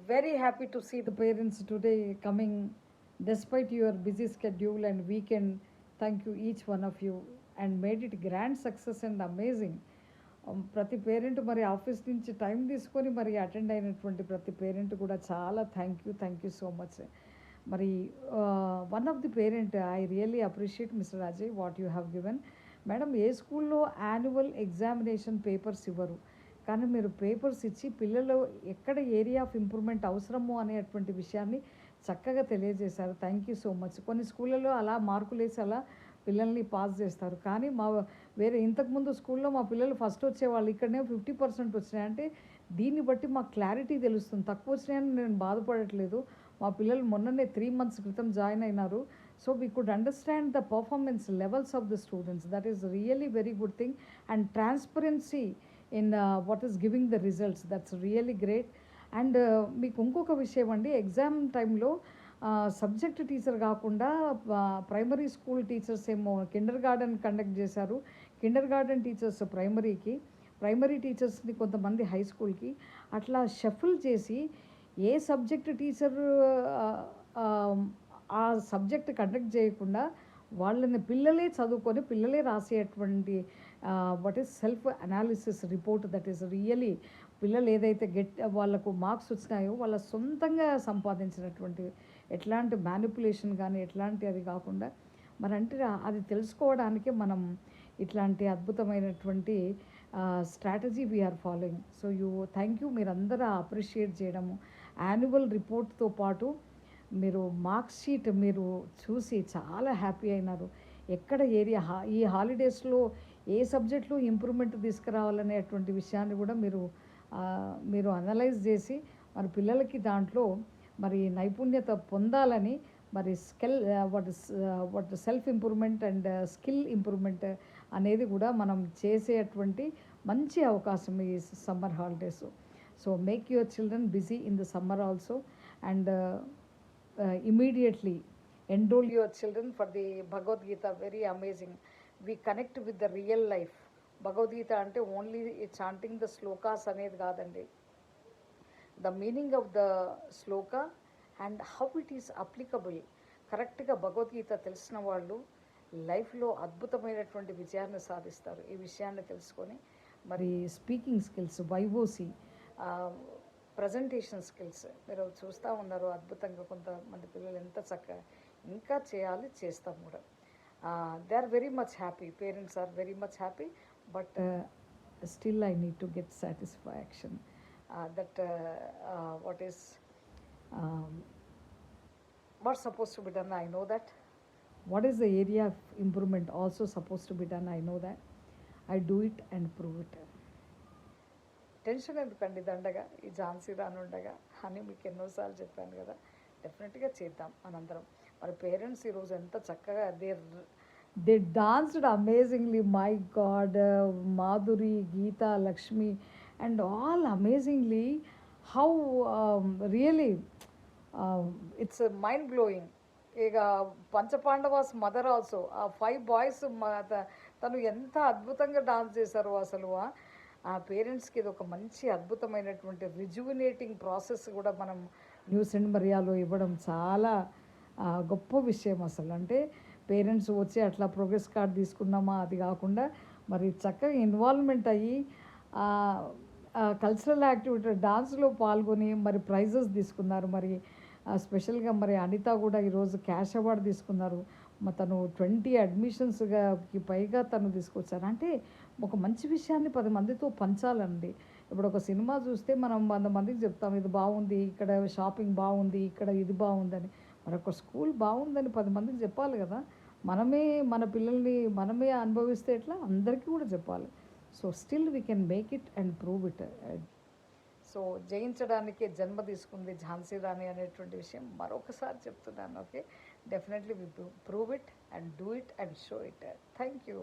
very happy to see the parents today coming despite your busy schedule and weekend. Thank you, each one of you, and made it grand success and amazing. ప్రతి parent మరి office నుంచి time తీసుకొని మరి attend అయినటువంటి ప్రతి parent కూడా చాలా thank you so much. మరి one of the parent I really appreciate Mister Ajay what you have given. Madam, ఏ స్కూల్లో యాన్యువల్ ఎగ్జామినేషన్ పేపర్స్ ఇవ్వరు, కానీ మీరు పేపర్స్ ఇచ్చి పిల్లలు ఎక్కడ ఏరియా ఆఫ్ ఇంప్రూవ్మెంట్ అవసరమో అనేటువంటి విషయాన్ని చక్కగా తెలియజేశారు. Thank you so much. కొన్ని స్కూళ్ళలో అలా మార్కులు వేసి అలా పిల్లల్ని పాస్ చేస్తారు, కానీ మా వేరే ఇంతకుముందు స్కూల్లో మా పిల్లలు ఫస్ట్ వచ్చేవాళ్ళు, ఇక్కడనే 50% వచ్చినాయి. అంటే దీన్ని బట్టి మాకు క్లారిటీ తెలుస్తుంది. తక్కువ వచ్చినాయని నేను బాధపడట్లేదు. మా పిల్లలు మొన్ననే 3 months క్రితం జాయిన్ అయినారు. So we could understand the performance levels of the students. That is really very good thing. And transparency in what is giving the results, that's really great. And మీకు ఇంకొక విషయం అండి, ఎగ్జామ్ టైంలో subject teacher కాకుండా primary school teachers ఏమో Kinder garden conduct చేశారు. Kinder garden teachers ప్రైమరీకి, primary టీచర్స్ని కొంతమంది high స్కూల్కి, అట్లా షఫుల్ చేసి ఏ సబ్జెక్ట్ టీచర్ ఆ సబ్జెక్ట్ కండక్ట్ చేయకుండా వాళ్ళని పిల్లలే చదువుకొని పిల్లలే రాసేటువంటి what is self analysis report. That is really పిల్లలు ఏదైతే వాళ్ళకు మార్క్స్ వచ్చినాయో వాళ్ళ సొంతంగా సంపాదించినటువంటి, ఎట్లాంటి మ్యానిపులేషన్ కానీ ఎట్లాంటి అది కాకుండా మరి అంటే అది తెలుసుకోవడానికే మనం ఇట్లాంటి అద్భుతమైనటువంటి strategy we are following. So thank you, మీరందరూ అప్రిషియేట్ చేయడము. యాన్యువల్ రిపోర్ట్తో పాటు మీరు మార్క్స్ షీట్ మీరు చూసి చాలా హ్యాపీ అయినారు. ఎక్కడ ఏరియా ఈ హాలిడేస్లో ఏ సబ్జెక్టులో ఇంప్రూవ్మెంట్ తీసుకురావాలనేటువంటి విషయాన్ని కూడా మీరు అనలైజ్ చేసి మరి పిల్లలకి దాంట్లో మరి నైపుణ్యత పొందాలని మరి what self improvement and skill improvement అనేది కూడా మనం చేసేటువంటి మంచి అవకాశం ఈ summer holidays. So make your children busy in the summer also, and immediately enroll your children for the Bhagavad Gita. Very amazing. We connect with the real life. Bhagavad Gita ante only chanting the slokas అనేది కాదండి. The meaning of the sloka and how it is applicable. కరెక్ట్గా భగవద్గీత తెలిసిన వాళ్ళు లైఫ్లో అద్భుతమైనటువంటి విజయాన్ని సాధిస్తారు. ఈ విషయాన్ని తెలుసుకొని మరి స్పీకింగ్ స్కిల్స్, వైవోసి, ప్రజెంటేషన్ స్కిల్స్ మీరు చూస్తూ ఉన్నారు. అద్భుతంగా కొంతమంది పిల్లలు ఎంత చక్కగా ఇంకా చేస్తాం కూడా. They are very much happy, parents are very much happy, but still I need to get satisfaction that what is what's supposed to be done, I know that. What is the area of improvement also supposed to be done, I know that. I do it and prove it. Tension ఎందుకండి, దండగా ఈ ఝాన్సీ రానుండగా అని మీకు ఎన్నోసార్లు చెప్పాను కదా. డెఫినెట్గా చేద్దాం మనందరం. మరి పేరెంట్స్ ఈరోజు ఎంత చక్కగా they danced amazingly. My God, Madhuri, Geetha, Lakshmi and all amazingly. How really it's mind blowing. ఇక పంచపాండవాస్ మదర్ ఆల్సో, ఆ 5 boys తను ఎంత అద్భుతంగా డాన్స్ చేశారు అసలు. ఆ పేరెంట్స్కి ఇది ఒక మంచి అద్భుతమైనటువంటి రిజువినేటింగ్ ప్రాసెస్ కూడా మనం న్యూస్ అండ్ మరియాలో ఇవ్వడం చాలా గొప్ప విషయం అసలు. అంటే పేరెంట్స్ వచ్చి అట్లా ప్రోగ్రెస్ కార్డ్ తీసుకున్నామా అది కాకుండా మరి చక్కగా ఇన్వాల్వ్మెంట్ అయ్యి కల్చరల్ యాక్టివిటీ డాన్స్లో పాల్గొని మరి ప్రైజెస్ తీసుకున్నారు. మరి స్పెషల్గా మరి అనిత కూడా ఈరోజు క్యాష్ అవార్డు తీసుకున్నారు. తను 20 అడ్మిషన్స్కి పైగా తను తీసుకొచ్చారు. అంటే ఒక మంచి విషయాన్ని 10 మందితో పంచాలండి. ఇప్పుడు ఒక సినిమా చూస్తే మనం 100 మందికి చెప్తాం ఇది బాగుంది, ఇక్కడ షాపింగ్ బాగుంది, ఇక్కడ ఇది బాగుందని. మరొక స్కూల్ బాగుందని 10 మందికి చెప్పాలి కదా. మన పిల్లల్ని మనమే అనుభవిస్తే ఎట్లా, అందరికీ కూడా చెప్పాలి. So still we can make it and prove it. So జయించడానికే జన్మ తీసుకుంది ఝాన్సీ రాణి అనేటువంటి విషయం మరొకసారి చెప్తున్నాను. Okay, definitely we prove it and do it and show it. Thank you.